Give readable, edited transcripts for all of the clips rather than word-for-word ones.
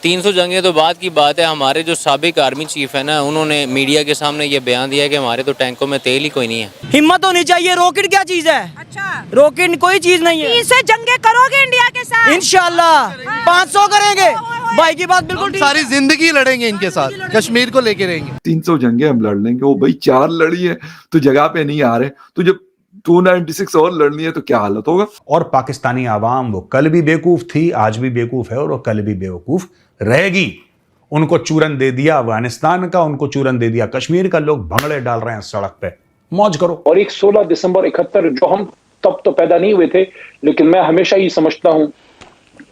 300 जंगें तो बाद की बात है। हमारे जो साबिक आर्मी चीफ है ना, उन्होंने मीडिया के सामने ये बयान दिया है कि हमारे तो टैंकों में तेल ही कोई नहीं है। हिम्मत होनी चाहिए। रॉकेट क्या चीज है? अच्छा, रॉकेट कोई चीज नहीं है। इससे जंगे करोगे इंडिया के साथ? इंशाल्लाह 500 करेंगे। भाई की बात बिल्कुल ठीक। सारी जिंदगी लड़ेंगे इनके साथ, कश्मीर को लेके रहेंगे। 300 जंगे हम लड़ लेंगे। वो भाई 4 लड़ी है तो जगह पे नहीं आ रहे, तो जब 296 और लड़नी है तो क्या हालत होगा। और पाकिस्तानी आवाम वो कल भी बेवकूफ थी, आज भी बेवकूफ है और वो कल भी बेवकूफ रहेगी। उनको चूरन दे दिया अफगानिस्तान का, उनको चूरन दे दिया कश्मीर का। लोग भंगड़े डाल रहे हैं सड़क पे, मौज करो। और एक 16 दिसंबर 71 जो हम तब तो पैदा नहीं हुए थे, लेकिन मैं हमेशा ये समझता हूं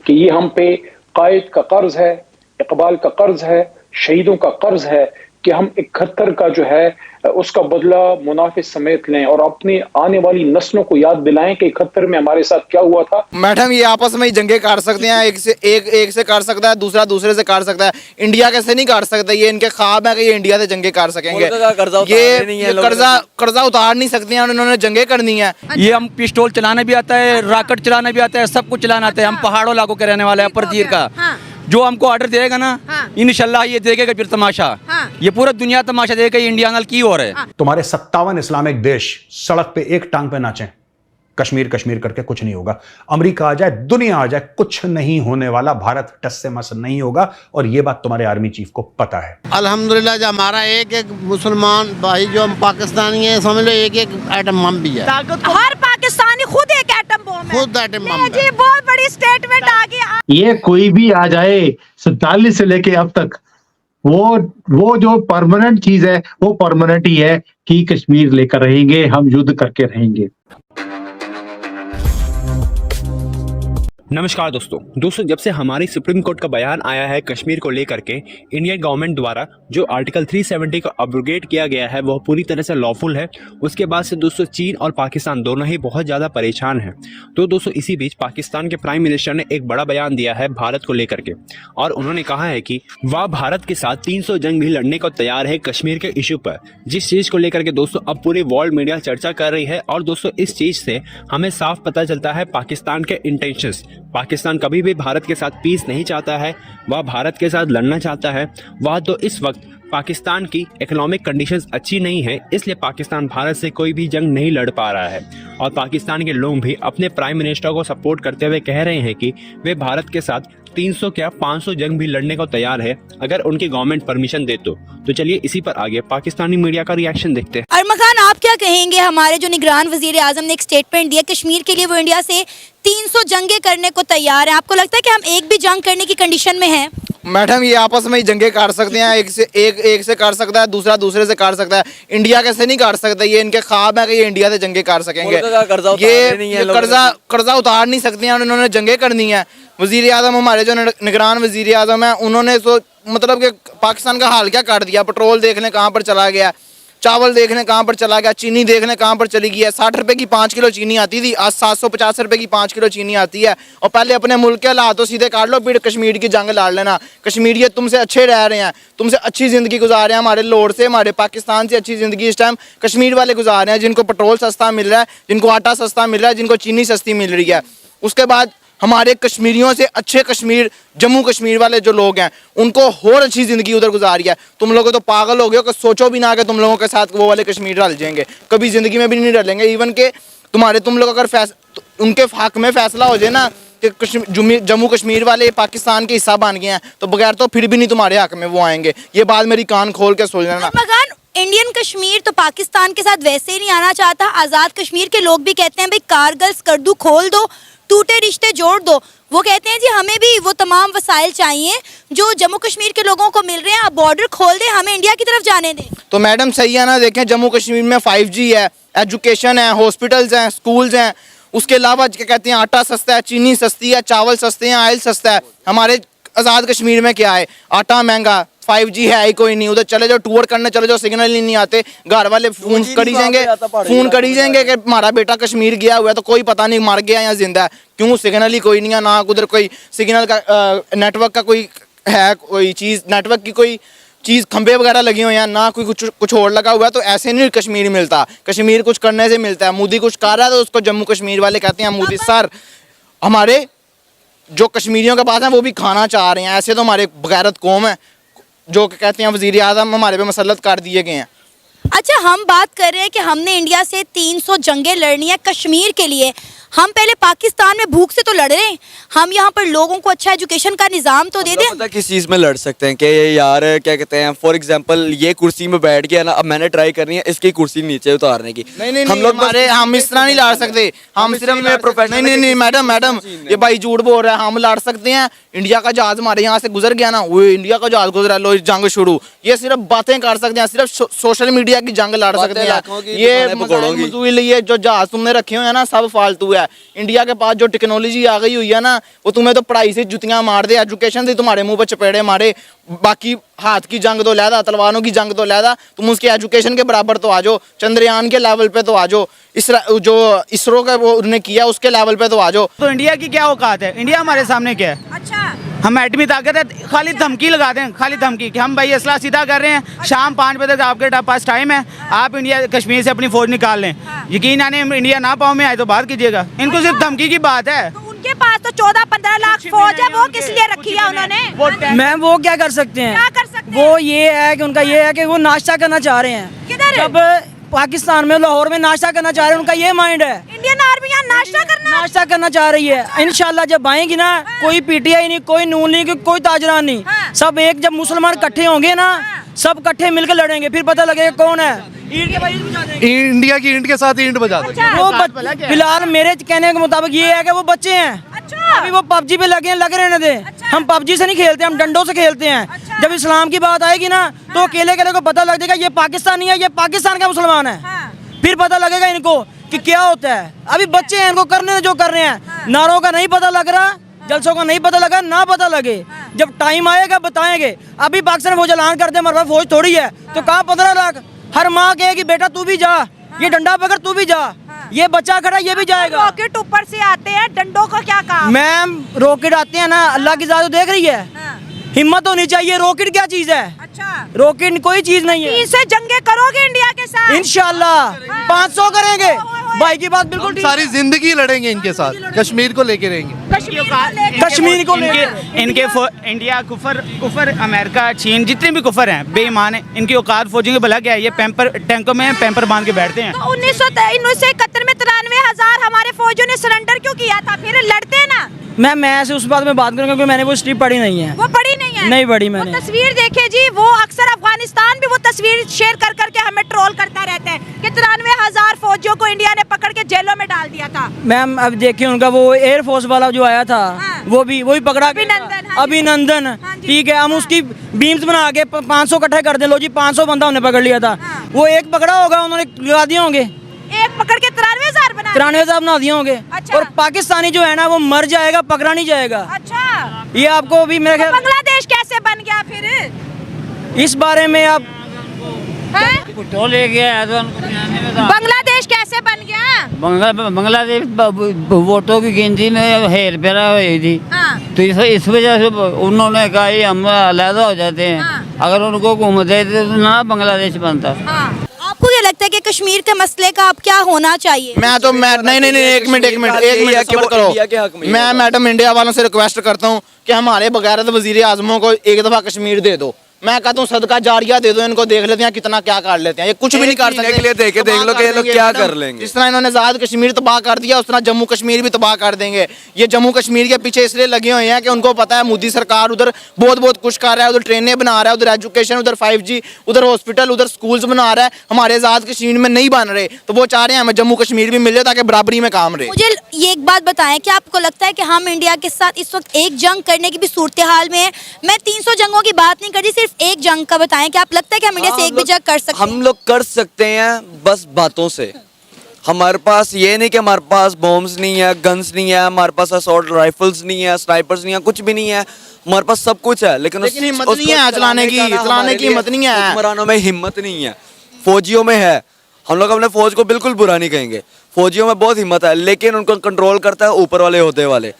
कि ये हम पे कायद का कर्ज है, इकबाल का कर्ज है, शहीदों का कर्ज है कि हम 71 का जो है उसका बदला मुनाफे समेत लें और अपनी आने वाली नस्लों को याद दिलाएं कि 71 में हमारे साथ क्या हुआ था। मैडम ये आपस में ही जंगे काट सकते हैं, एक से काट सकता है, दूसरा दूसरे से काट सकता है। इंडिया कैसे नहीं काट सकता? ये इनके ख्वाब है कि ये इंडिया से जंगे काट सकेंगे। ये कर्जा उतार नहीं सकते हैं, उन्होंने जंगे करनी है। ये हम पिस्टल चलाना भी आता है, रॉकेट चलाना भी आता है, सब कुछ चलाना आता है। हम पहाड़ों इलाकों के रहने वाले हैं, अपर तीर का। जो हमको ऑर्डर देगा ना, इंशाल्लाह ये देखेगा फिर तमाशा। ये पूरा दुनिया तमाशा देखेगा इंडिया नाल की हो रहा है। तुम्हारे 57 इस्लामिक देश सड़क पे एक टांग पे नाचें, कश्मीर कश्मीर करके कुछ नहीं होगा। अमेरिका आ जाए, दुनिया आ जाए, कुछ नहीं होने वाला। भारत टस से मस नहीं होगा और ये बात तुम्हारे आर्मी चीफ को पता है। अल्हम्दुलिल्लाह जो हमारा एक एक मुसलमान भाई जो हम पाकिस्तानी है, समझ लो एक एक एटम बम भी है। हर पाकिस्तानी खुद एक एटम बम है। खुद एटम बम है। जी बहुत बड़ी स्टेटमेंट आ गई। ये कोई भी आ जाए 47 से लेके अब तक, वो जो परमानेंट चीज है वो परमानेंट ही है कि कश्मीर लेकर रहेंगे, हम युद्ध करके रहेंगे। नमस्कार दोस्तों, जब से हमारी सुप्रीम कोर्ट का बयान आया है कश्मीर को लेकर के, इंडियन गवर्नमेंट द्वारा जो आर्टिकल 370 को अब्रोगेट किया गया है वह पूरी तरह से लॉफुल है। उसके बाद से दोस्तों चीन और पाकिस्तान दोनों ही बहुत ज़्यादा परेशान हैं। तो दोस्तों इसी बीच पाकिस्तान के प्राइम मिनिस्टर ने एक बड़ा बयान दिया है भारत को लेकर के, और उन्होंने कहा है कि वह भारत के साथ 300 जंग भी लड़ने को तैयार है कश्मीर के इशू पर, जिस चीज़ को लेकर के दोस्तों अब पूरी वर्ल्ड मीडिया चर्चा कर रही है। और दोस्तों इस चीज़ से हमें साफ पता चलता है पाकिस्तान के इंटेंशंस। पाकिस्तान कभी भी भारत के साथ पीस नहीं चाहता है, वह भारत के साथ लड़ना चाहता है। वह तो इस वक्त पाकिस्तान की इकोनॉमिक कंडीशंस अच्छी नहीं है, इसलिए पाकिस्तान भारत से कोई भी जंग नहीं लड़ पा रहा है। और पाकिस्तान के लोग भी अपने प्राइम मिनिस्टर को सपोर्ट करते हुए कह रहे हैं कि वे भारत के साथ 300 क्या 500 जंग भी लड़ने को तैयार है अगर उनकी गवर्नमेंट परमिशन दे तो चलिए इसी पर आगे पाकिस्तानी मीडिया का रिएक्शन देखते हैं। अरमा खान, आप क्या कहेंगे? हमारे जो निगरान वजीर आजम ने एक स्टेटमेंट दिया कश्मीर के लिए, वो इंडिया से 300 जंगे करने को तैयार है। आपको लगता है कि हम एक भी जंग करने की कंडीशन में हैं? मैडम ये आपस में ही जंगे काट सकते हैं, एक से काट सकता है, दूसरा दूसरे से काट सकता है। इंडिया कैसे नहीं काट सकता? ये इनके ख्वाब है कि ये इंडिया से जंगे काट सकेंगे। ये कर्जा उतार नहीं सकते हैं, उन्होंने जंगे करनी है। वजीर आजम हमारे जो निगरान वजीर आजम है, उन्होंने तो मतलब कि पाकिस्तान का हाल क्या काट दिया। पेट्रोल देखने कहाँ पर चला गया, चावल देखने कहाँ पर चला गया, चीनी देखने कहाँ पर चली गई है। 60 रुपए की 5 किलो चीनी आती थी, आज 750 रुपए की 5 किलो चीनी आती है। और पहले अपने मुल्क के हालात तो सीधे काट लो, फिर कश्मीर की जंग लड़ लेना। कश्मीरियत तुमसे अच्छे रह रहे हैं, तुमसे अच्छी ज़िंदगी गुजार रहे हैं। हमारे लोड से, हमारे पाकिस्तान से अच्छी ज़िंदगी इस टाइम कश्मीर वाले गुजार रहे हैं, जिनको पेट्रोल सस्ता मिल रहा है, जिनको आटा सस्ता मिल रहा है, जिनको चीनी सस्ती मिल रही है। उसके बाद हमारे कश्मीरियों से अच्छे कश्मीर, जम्मू कश्मीर वाले जो लोग हैं, उनको और अच्छी ज़िंदगी उधर गुजारी है। तुम लोग तो पागल हो गए हो कि सोचो भी ना कि तुम लोगों के साथ वो वाले कश्मीर रल जाएंगे, कभी ज़िंदगी में भी नहीं रलेंगे। इवन के तुम लोग अगर उनके हक में फैसला हो जाए ना कि जम्मू कश्मीर वाले पाकिस्तान के हिस्सा बन गए हैं, तो बगैर तो फिर भी नहीं तुम्हारे हक में वो आएंगे। ये बात मेरी कान खोल के सुन लेना। इंडियन कश्मीर तो पाकिस्तान के साथ वैसे ही नहीं आना चाहता। आज़ाद कश्मीर के लोग भी कहते हैं भाई कारगिल स्कर्दू खोल दो, टूटे रिश्ते जोड़ दो। वो कहते हैं जी हमें भी वो तमाम वसाइल चाहिए जो जम्मू कश्मीर के लोगों को मिल रहे हैं। आप बॉर्डर खोल दें, हमें इंडिया की तरफ जाने दें। तो मैडम सही है ना, देखें जम्मू कश्मीर में 5G है, एजुकेशन है, हॉस्पिटल्स हैं, स्कूल्स हैं। उसके अलावा क्या कहते हैं, आटा सस्ता है, चीनी सस्ती है, चावल सस्ते हैं, ऑयल सस्ता है। हमारे आज़ाद कश्मीर में क्या है, आटा महंगा, 5G है ही कोई नहीं। उधर चले जाओ, टूर करने चले जाओ, सिग्नल ही नहीं आते। घर वाले फोन करी जाएंगे कि हमारा बेटा कश्मीर गया हुआ है, तो कोई पता नहीं मर गया या जिंदा है। क्यों? सिग्नल ही कोई नहीं है, ना उधर कोई सिग्नल का नेटवर्क का कोई है, कोई चीज़ नेटवर्क की कोई चीज़ खंबे वगैरह लगे हुए हैं, ना कोई कुछ और लगा हुआ है। तो ऐसे नहीं कश्मीर मिलता, कश्मीर कुछ करने से मिलता है। मोदी कुछ कर रहा है तो उसको जम्मू कश्मीर वाले कहते हैं मोदी सर हमारे जो कश्मीरियों के पास है वो भी खाना चाह रहे हैं। ऐसे तो हमारे बगैरत कौम है जो कहते हैं वज़ीर आज़म हमारे पे मसल्लत कर दिए गए हैं। अच्छा, हम बात कर रहे हैं कि हमने इंडिया से 300 जंगें लड़नी है कश्मीर के लिए। हम पहले पाकिस्तान में भूख से तो लड़ रहे हैं, हम यहाँ पर लोगों को अच्छा एजुकेशन का निज़ाम तो दे दें। पता किस चीज़ में लड़ सकते हैं कि ये यार क्या कहते हैं, फॉर एग्जांपल ये कुर्सी में बैठ गया ना, अब मैंने ट्राई करनी है इसकी कुर्सी नीचे उतारने की। नहीं हम लोग हम इस तरह नहीं लड़ सकते। हम सिर्फ नहीं मैडम ये भाई झूठ बोल रहा है। हम लड़ सकते हैं। इंडिया का जहाज हमारे यहाँ से गुजर गया ना, वो इंडिया का जहाज गुजरा, लो जंग शुरू। ये सिर्फ बातें कर सकते हैं, सिर्फ सोशल मीडिया की जंग लड़ सकते हैं। ये जो जहाज तुमने रखे हुए हैं ना सब फालतू है। इंडिया के पास जो टेक्नोलॉजी आ गई हुई है ना, वो तुम्हें तो पढ़ाई से जुतियां मार दे, एजुकेशन से तुम्हारे मुंह पर चपेड़े मारे। बाकी हाथ की जंग तो लहदा, तलवारों की जंग तो लहदा, तुम उसके एजुकेशन के बराबर तो आ जाओ, चंद्रयान के लेवल पे तो आ जाओ, जो इसरो का वो उन्होंने किया उसके लेवल पे तो आ जाओ। तो इंडिया की क्या औकात है? इंडिया हमारे सामने क्या है? अच्छा, हम एटमी ताकत है, खाली धमकी लगाते हैं, खाली धमकी कि हम भाई असला सीधा कर रहे हैं, शाम 5 बजे तक आपके पास टाइम है, आप इंडिया कश्मीर से अपनी फौज निकाल लें। यकीन आने इंडिया ना पाँव में आए तो बात कीजिएगा। इनको सिर्फ धमकी की बात है। तो उनके पास तो 14-15 लाख फौज है, वो किस लिए रखी है उन्होंने? मैम वो क्या कर सकते हैं? क्या कर सकते हैं? वो ये है कि उनका ये है कि वो नाश्ता करना चाह रहे हैं। किधर? जब पाकिस्तान में लाहौर में नाश्ता करना चाह रहे हैं, उनका ये माइंड है। इंडियन आर्मी यहाँ नाश्ता करना चाह रही है। इंशाल्लाह जब आएंगी ना, कोई पीटीआई नहीं, कोई नून नहीं, कोई ताजरान नहीं, सब एक जब मुसलमान इकट्ठे होंगे ना, सब इकट्ठे मिलकर लड़ेंगे, फिर पता लगेगा कौन है। इंडिया की ईंट के साथ ईंट बजा दो। वो फिलहाल मेरे कहने के मुताबिक ये है कि वो बच्चे हैं, अभी वो पबजी पे लगे हैं, लग रहने दे। हम पबजी से नहीं खेलते, हम डंडों से खेलते हैं। जब इस्लाम की बात आएगी ना, तो अकेले अकेले को पता लग जाएगा ये पाकिस्तानी है, ये पाकिस्तान का मुसलमान है। फिर पता लगेगा इनको कि क्या होता है। अभी बच्चे हैं, इनको करने जो कर रहे हैं। नारों का नहीं पता लग रहा, जलसों का नहीं पता लगा, ना पता लगे, जब टाइम आएगा बताएंगे। अभी पाकिस्तान फौज ऐलान कर दे हमारे पास फौज थोड़ी है, तो कहा 15 लाख। हर माँ कहेगी बेटा तू भी जा, ये डंडा पकड़ तू भी जा, ये बच्चा खड़ा ये भी जाएगा। रॉकेट ऊपर से आते हैं, डंडों का क्या काम? मैम रॉकेट आते हैं ना, अल्लाह की जात देख रही है। हिम्मत होनी चाहिए। रॉकेट क्या चीज है? अच्छा, रॉकेट कोई चीज नहीं है। इससे जंगे करोगे इंडिया के साथ? इंशाल्लाह 500 करेंगे। भाई की बात बिल्कुल ठीक। सारी जिंदगी लड़ेंगे इनके साथ, कश्मीर को लेके रहेंगे। कश्मीर को लेके इनके इंडिया कुफर अमेरिका चीन जितने भी कुफर हैं बेईमान हैं, इनकी औकात फौजियों के भला क्या है? ये टैंकों में पैम्पर बांध के बैठते हैं। तो 1971 में 93,000 हमारे फौजियों ने सरेंडर क्यों किया था? फिर लड़ते ना। मैं ऐसे उस बात में बात करूंगा क्योंकि मैंने वो स्ट्रिप पढ़ी नहीं है। वो पढ़ी नहीं है? नहीं पढ़ी मैंने। वो तस्वीर देखे जी, वो अक्सर अफगानिस्तान भी वो तस्वीर शेयर कर करके हमें ट्रोल करता रहता है कि 93,000 फौजियों को इंडिया ने पकड़ के जेलों में डाल दिया था। मैम अब देखिए उनका वो एयरफोर्स वाला जो आया था, वही पकड़ा, अभिनंदन। ठीक है, हम उसकी बीम्स बना के 500 इकट्ठे कर दे, लो जी 500 बंदा उन्हें पकड़ लिया था। वो एक पकड़ा होगा, उन्होंने लगा दिए होंगे, एक पकड़ के 93,000 बना दिए होंगे। अच्छा। और पाकिस्तानी जो है ना वो मर जाएगा, पकड़ा नहीं जाएगा। अच्छा, ये आपको भी मेरे ख्याल। बांग्लादेश कैसे बन गया फिर? इस बारे में आप बांग्लादेश कैसे बन गया? बांग्लादेश वोटों की गिनती में हेर फेरा हुई थी, तो इस वजह से उन्होंने कहा हम अलहदा हो जाते हैं। अगर उनको हुकूमत देते तो ना बांग्लादेश बनता। आपको क्या लगता है कि कश्मीर के मसले का अब क्या होना चाहिए? नहीं एक मिनट सब्र करो। मैं मैडम इंडिया वालों से रिक्वेस्ट करता हूँ कि हमारे बगैरत वजीर आजमों को एक दफा कश्मीर दे दो। मैं कहता हूँ सदका जारिया दे दो इनको, देख लेते हैं कितना क्या कर लेते हैं। ये कुछ भी नहीं कर सकते। देख लो कि ये लोग क्या कर लेंगे। जिस तरह इन्होंने आजाद कश्मीर तबाह कर दिया, उस तरह जम्मू कश्मीर भी तबाह कर देंगे। ये जम्मू कश्मीर के पीछे इसलिए लगे हुए हैं कि उनको पता है मोदी सरकार उधर बहुत कुछ कर रहा है, उधर ट्रेनें बना रहा है, उधर एजुकेशन, उधर 5G, उधर हॉस्पिटल, उधर स्कूल्स बना रहा है। हमारे आजाद कश्मीर में नहीं बन रहे, तो वो चाह रहे हैं हमें जम्मू कश्मीर भी मिल जाए ताकि बराबरी में काम रहे। मुझे ये एक बात बताएं कि आपको लगता है कि हम इंडिया के साथ इस वक्त एक जंग करने की भी सूरत हाल में है? मैं 300 जंगों की बात नहीं कर रही, सिर्फ एक जंग का बताएं कि आप लगता है कि हम इंडिया से एक भी जंग कर सकते हैं? हम लोग कर सकते हैं, बस बातों से। हमारे पास ये नहीं कि हमारे पास बॉम्ब्स नहीं है, गन्स नहीं है, हमारे पास असॉल्ट राइफल्स नहीं है, स्नाइपर्स नहीं है, कुछ भी नहीं है। हमारे पास सब कुछ है, लेकिन हिम्मत नहीं है चलाने की हिम्मत नहीं है। हुक्मरानों में हिम्मत नहीं है, फौजियों में है। हम लोग अपने फौज को बिल्कुल बुरा नहीं कहेंगे, फौजियों में बहुत हिम्मत है, लेकिन उनको कंट्रोल करता है ऊपर वाले होते वाले।